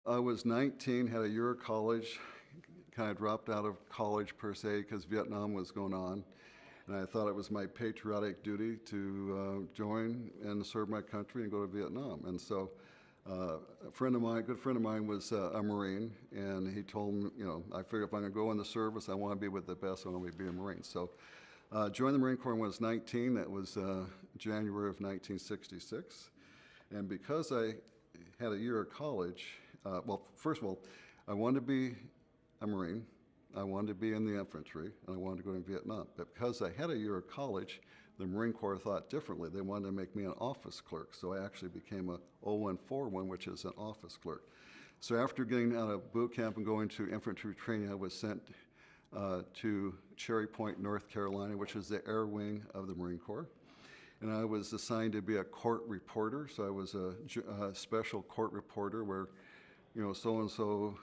I was 19, had a year of college, kind of dropped out of college per se because Vietnam was going on. And I thought it was my patriotic duty to join and serve my country and go to Vietnam. And so a friend of mine, a good friend of mine was a Marine, and he told me, I figured if I'm going to go in the service, I want to be with the best, I want to be a Marine. So joined the Marine Corps when I was 19. That was January of 1966. And because I had a year of college, well, first of all, I wanted to be a Marine. I wanted to be in the infantry, and I wanted to go to Vietnam. But because I had a year of college, the Marine Corps thought differently. They wanted to make me an office clerk, so I actually became a 0141, which is an office clerk. So after getting out of boot camp and going to infantry training, I was sent to Cherry Point, North Carolina, which is the air wing of the Marine Corps. And I was assigned to be a court reporter, so I was a special court reporter where, so-and-so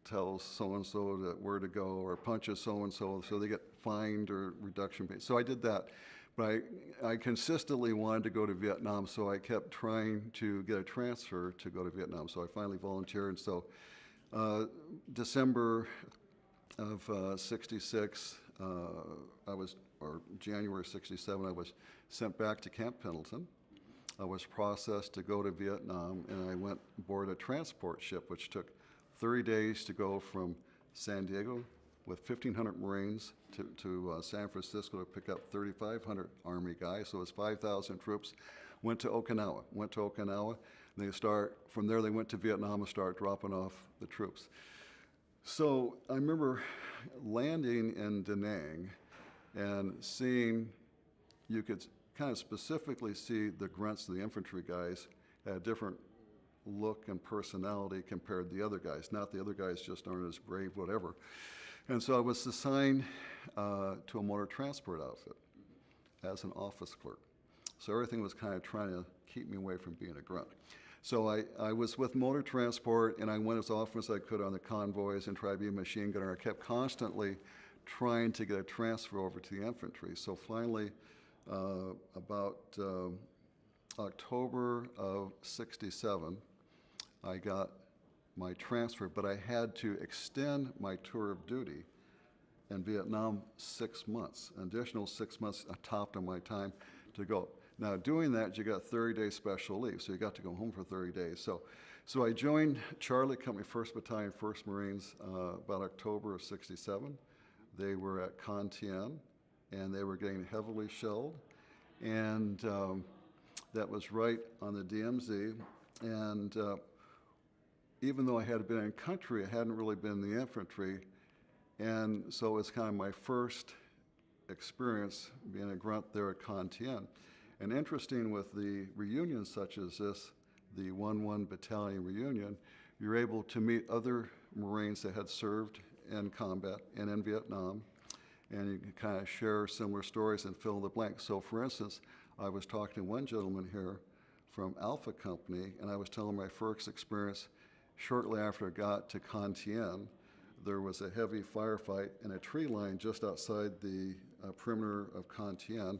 tells so-and-so where to go or punches so-and-so, so they get fined or reduction pay. So I did that. But I consistently wanted to go to Vietnam, so I kept trying to get a transfer to go to Vietnam. So I finally volunteered. And so December of 66, or January 67, I was sent back to Camp Pendleton. I was processed to go to Vietnam, and I went aboard a transport ship, which took 30 days to go from San Diego with 1,500 Marines to San Francisco to pick up 3,500 Army guys. So it was 5,000 troops. Went to Okinawa. From there they went to Vietnam and started dropping off the troops. So I remember landing in Da Nang and seeing, you could kind of specifically see the grunts, the infantry guys, had a different look and personality compared to the other guys. Not the other guys just aren't as brave, whatever. And so I was assigned to a motor transport outfit as an office clerk. So everything was kind of trying to keep me away from being a grunt. So I was with motor transport, and I went as often as I could on the convoys and tried to be a machine gunner. I kept constantly trying to get a transfer over to the infantry. So finally, about October of 67, I got my transfer, but I had to extend my tour of duty in Vietnam 6 months, an additional 6 months topped on my time to go. Now, doing that, you got 30-day special leave, so you got to go home for 30 days. So I joined Charlie Company, 1st Battalion, 1st Marines, about October of 67. They were at Con Thien, and they were getting heavily shelled, and that was right on the DMZ. And even though I had been in country, I hadn't really been in the infantry, and so it was kind of my first experience being a grunt there at Con Thien. And interesting with the reunions such as this, the 1-1 Battalion reunion, you're able to meet other Marines that had served in combat and in Vietnam, and you can kind of share similar stories and fill in the blank. So for instance, I was talking to one gentleman here from Alpha Company, and I was telling my first experience shortly after I got to Con Thien. There was a heavy firefight in a tree line just outside the perimeter of Con Thien.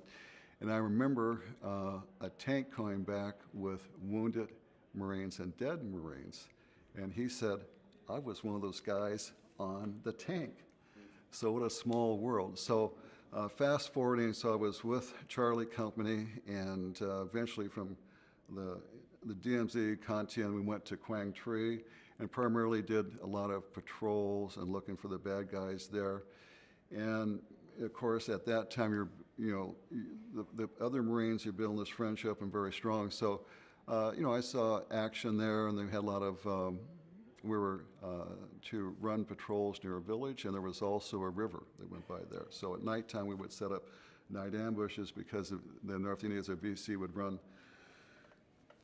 And I remember a tank coming back with wounded Marines and dead Marines. And he said, I was one of those guys on the tank. So what a small world. So fast forwarding, so I was with Charlie Company, and eventually from the DMZ, Con Thien, we went to Quang Tri and primarily did a lot of patrols and looking for the bad guys there. And of course, at that time, the other Marines, you're building this friendship and very strong. So, I saw action there, and they had a lot of, we were to run patrols near a village, and there was also a river that went by there. So at nighttime, we would set up night ambushes because the North Indians of BC would run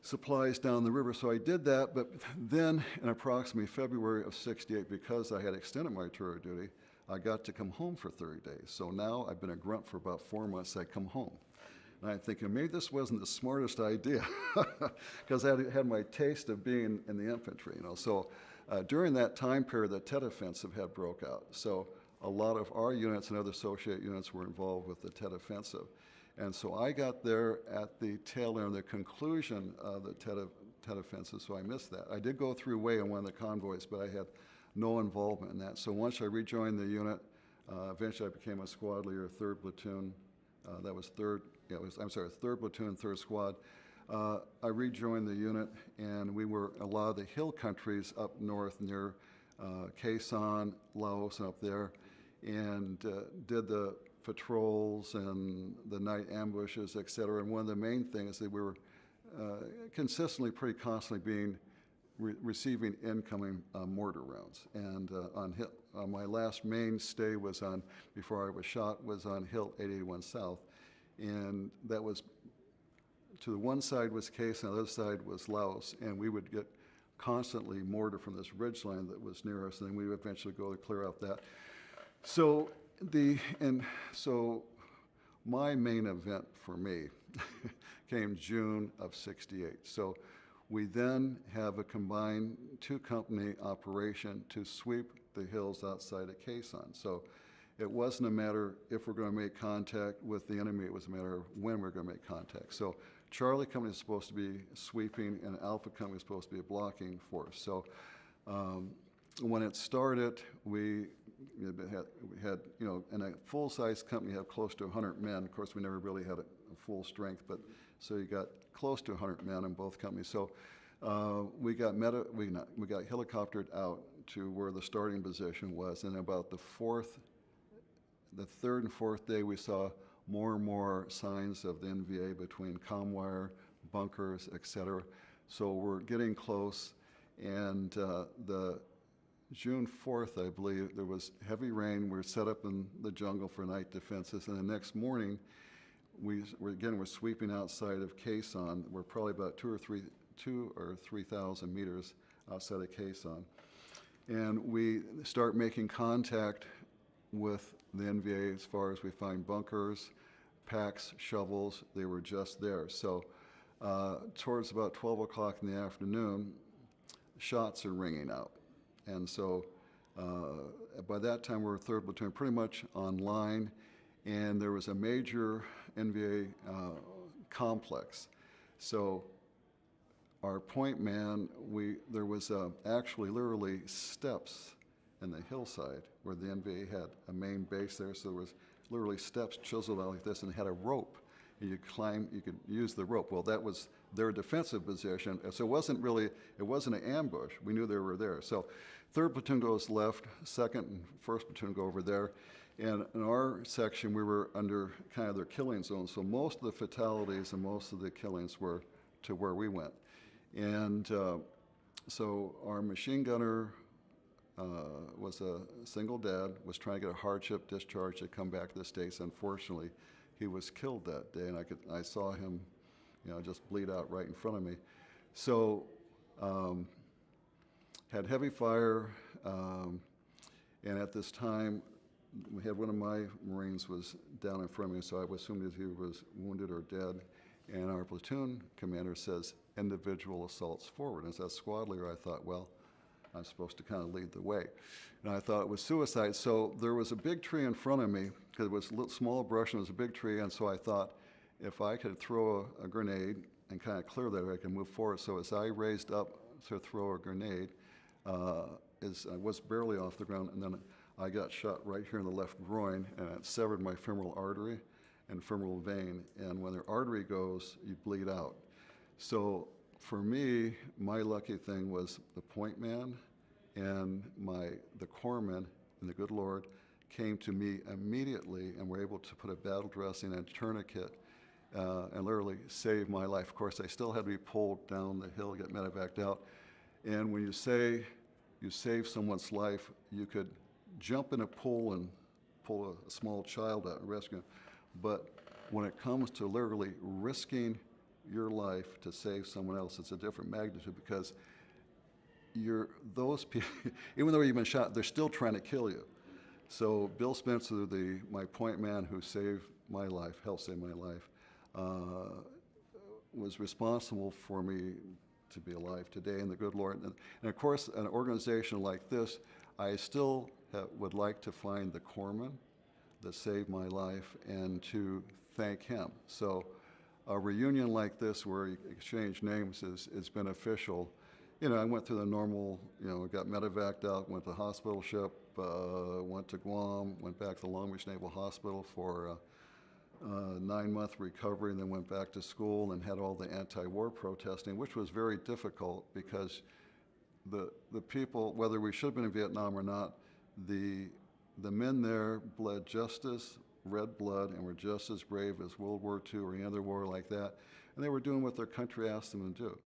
supplies down the river. So I did that, but then in approximately February of 68, because I had extended my tour of duty, I got to come home for 30 days. So now I've been a grunt for about 4 months. I come home. And I'm thinking, maybe this wasn't the smartest idea because I had my taste of being in the infantry. So during that time period, the Tet Offensive had broke out. So a lot of our units and other associate units were involved with the Tet Offensive. And so I got there at the tail end, the conclusion of the offensive, so I missed that. I did go through way on one of the convoys, but I had no involvement in that. So once I rejoined the unit, eventually I became a squad leader, 3rd Platoon. That was 3rd, yeah, I'm sorry, 3rd Platoon, 3rd Squad. I rejoined the unit, and we were a lot of the hill countries up north near Khe Sanh, Laos, and up there, and did the patrols and the night ambushes, et cetera. And one of the main things that we were consistently, pretty constantly being receiving incoming mortar rounds. And on my last main stay was on, before I was shot, was on Hill 881 South. And that was, to the one side was Case, and the other side was Laos. And we would get constantly mortar from this ridge line that was near us, and then we would eventually go to clear out that. So my main event for me came June of '68. So we then have a combined 2-company operation to sweep the hills outside of Khe Sanh. So it wasn't a matter if we're going to make contact with the enemy, it was a matter of when we're going to make contact. So Charlie Company is supposed to be sweeping, and Alpha Company is supposed to be a blocking force. So when it started, we had, you know, in a full-size company, you have close to 100 men. Of course, we never really had a full strength, but so you got close to 100 men in both companies. So we got helicoptered out to where the starting position was, and about the 3rd and 4th day, we saw more and more signs of the NVA between comm wire, bunkers, et cetera. So we're getting close, and the June 4th, I believe, there was heavy rain. We were set up in the jungle for night defenses, and the next morning, we're sweeping outside of Khe Sanh. We're probably about 2,000 or 3,000 meters outside of Khe Sanh, and we start making contact with the NVA as far as we find bunkers, packs, shovels. They were just there. So towards about 12 o'clock in the afternoon, shots are ringing out. And so by that time, we were 3rd Platoon pretty much online, and there was a major NVA complex. So our point man, there was actually literally steps in the hillside where the NVA had a main base there. So there was literally steps chiseled out like this, and had a rope. And you climb, you could use the rope. Well, that was their defensive position. So it wasn't an ambush. We knew they were there. So 3rd Platoon goes left, 2nd and 1st Platoon go over there. And in our section, we were under kind of their killing zone. So most of the fatalities and most of the killings were to where we went. And so our machine gunner was a single dad, was trying to get a hardship discharge to come back to the States. Unfortunately, he was killed that day, and I saw him, you know, just bleed out right in front of me. So had heavy fire, and at this time, we had one of my Marines was down in front of me, so I assumed that he was wounded or dead. And our platoon commander says, individual assaults forward. As a squad leader, I thought, well, I'm supposed to kind of lead the way. And I thought it was suicide. So there was a big tree in front of me, because it was a little small brush and it was a big tree, and so I thought if I could throw a grenade and kind of clear that, I could move forward. So as I raised up to throw a grenade, I was barely off the ground, and then I got shot right here in the left groin, and it severed my femoral artery and femoral vein. And when the artery goes, you bleed out. So for me, my lucky thing was the point man and the corpsman and the good Lord came to me immediately and were able to put a battle dressing and tourniquet and literally save my life. Of course, I still had to be pulled down the hill, get medevaced out. And when you say you save someone's life, you could jump in a pool and pull a small child out and rescue him. But when it comes to literally risking your life to save someone else, it's a different magnitude, because those people, even though you've been shot, they're still trying to kill you. So Bill Spencer, my point man who saved my life, helped save my life, was responsible for me to be alive today, and the good Lord. And of course, an organization like this, I still would like to find the corpsman that saved my life and to thank him. So a reunion like this where you exchange names is beneficial. You know, I went through the normal, you know, got medevaced out, went to the hospital ship, went to Guam, went back to the Long Beach Naval Hospital for a 9-month recovery, and then went back to school and had all the anti-war protesting, which was very difficult because the people, whether we should have been in Vietnam or not, the men there bled just as red blood and were just as brave as World War II or any other war like that, and they were doing what their country asked them to do.